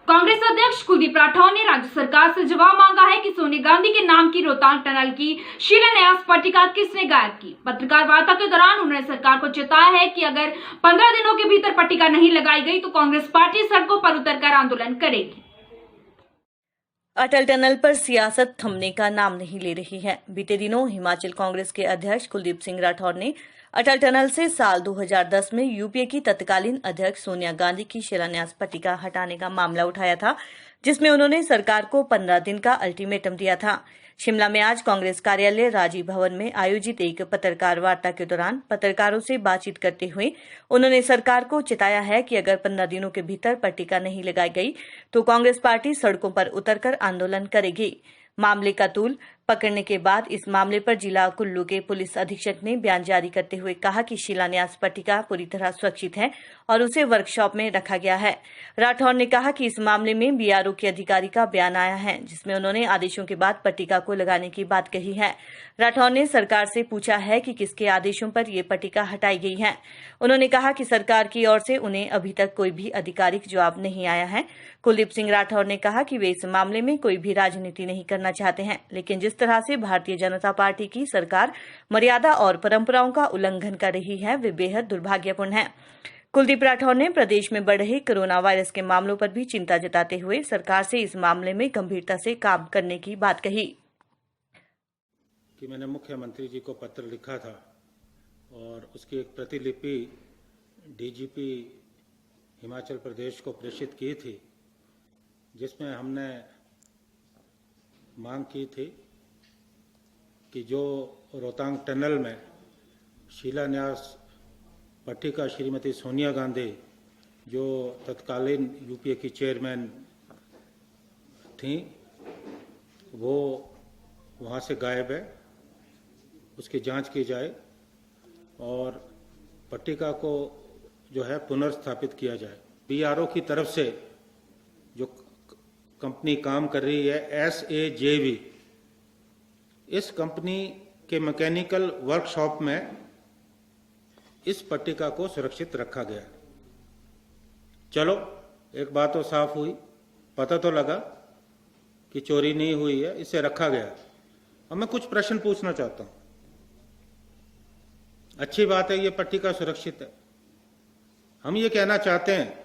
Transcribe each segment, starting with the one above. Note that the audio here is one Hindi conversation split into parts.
कांग्रेस अध्यक्ष कुलदीप राठौर ने राज्य सरकार से जवाब मांगा है कि सोनिया गांधी के नाम की रोहतांग टनल की शिलान्यास पट्टिका किसने गायब की। पत्रकार वार्ता के दौरान उन्होंने सरकार को चेताया है कि अगर 15 दिनों के भीतर पट्टिका नहीं लगाई गई तो कांग्रेस पार्टी सड़कों पर उतरकर आंदोलन करेगी। अटल टनल पर सियासत थमने का नाम नहीं ले रही है। बीते दिनों हिमाचल कांग्रेस के अध्यक्ष कुलदीप सिंह राठौर ने अटल टनल से साल 2010 में यूपीए की तत्कालीन अध्यक्ष सोनिया गांधी की शिलान्यास पट्टिका हटाने का मामला उठाया था, जिसमें उन्होंने सरकार को 15 दिन का अल्टीमेटम दिया था। शिमला में आज कांग्रेस कार्यालय राजीव भवन में आयोजित एक पत्रकार वार्ता के दौरान पत्रकारों से बातचीत करते हुए उन्होंने सरकार को चेताया है कि अगर 15 दिनों के भीतर पट्टिका नहीं लगाई गई तो कांग्रेस पार्टी सड़कों पर उतरकर आंदोलन करेगी। मामले का तूल पकड़ने के बाद इस मामले पर जिला कुल्लू के पुलिस अधीक्षक ने बयान जारी करते हुए कहा कि शिलान्यास पट्टिका पूरी तरह सुरक्षित है और उसे वर्कशॉप में रखा गया है। राठौर ने कहा कि इस मामले में बीआरओ के अधिकारी का बयान आया है, जिसमें उन्होंने आदेशों के बाद पट्टिका को लगाने की बात कही है। राठौर ने सरकार से पूछा है कि किसके आदेशों पर ये पट्टिका हटाई गई है। उन्होंने कहा कि सरकार की ओर से उन्हें अभी तक कोई भी आधिकारिक जवाब नहीं आया है। कुलदीप सिंह राठौर ने कहा कि वे इस मामले में कोई भी राजनीति नहीं करना चाहते हैं, लेकिन जिस तरह से भारतीय जनता पार्टी की सरकार मर्यादा और परंपराओं का उल्लंघन कर रही है, वे बेहद दुर्भाग्यपूर्ण है। कुलदीप राठौर ने प्रदेश में बढ़ रहे कोरोना वायरस के मामलों पर भी चिंता जताते हुए सरकार से इस मामले में गंभीरता से काम करने की बात कही। कि मैंने मुख्यमंत्री जी को पत्र लिखा था और उसकी एक प्रतिलिपि डीजीपी हिमाचल प्रदेश को प्रेषित की थी, जिसमें हमने मांग की थी कि जो रोहतांग टनल में शिलान्यास पट्टिका श्रीमती सोनिया गांधी, जो तत्कालीन यूपीए की चेयरमैन थी, वो वहाँ से गायब है, उसकी जांच की जाए और पट्टिका को जो है पुनर्स्थापित किया जाए। बीआरओ की तरफ से जो कंपनी काम कर रही है SAJV, इस कंपनी के मैकेनिकल वर्कशॉप में इस पट्टिका को सुरक्षित रखा गया। चलो, एक बात तो साफ हुई, पता तो लगा कि चोरी नहीं हुई है, इसे रखा गया। अब मैं कुछ प्रश्न पूछना चाहता हूं। अच्छी बात है, ये पट्टिका सुरक्षित है। हम ये कहना चाहते हैं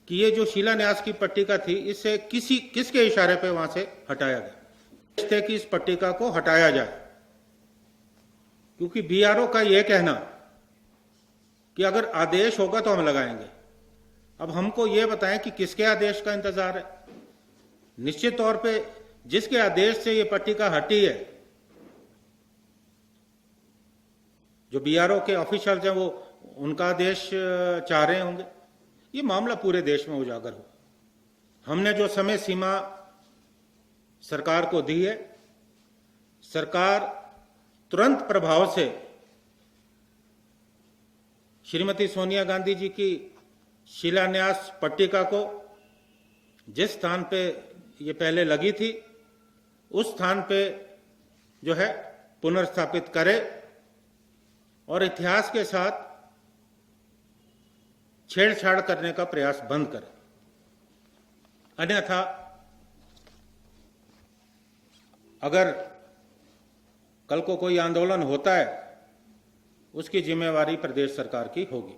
कि ये जो शिलान्यास की पट्टिका थी, इससे किसके इशारे पे वहां से हटाया गया कि इस पट्टिका को हटाया जाए, क्योंकि बीआरओ का यह कहना कि अगर आदेश होगा तो हम लगाएंगे। अब हमको यह बताएं कि किसके आदेश का इंतजार है। निश्चित तौर पे जिसके आदेश से ये पट्टिका हटी है, जो बीआरओ के ऑफिशियल्स हैं, वो उनका आदेश चाह रहे होंगे। ये मामला पूरे देश में उजागर हो। हमने जो समय सीमा सरकार को दी है, सरकार तुरंत प्रभाव से श्रीमती सोनिया गांधी जी की शिलान्यास पट्टिका को जिस स्थान पे ये पहले लगी थी, उस स्थान पे जो है पुनर्स्थापित करे और इतिहास के साथ छेड़छाड़ करने का प्रयास बंद करे। अन्यथा अगर कल को कोई आंदोलन होता है, उसकी जिम्मेवारी प्रदेश सरकार की होगी।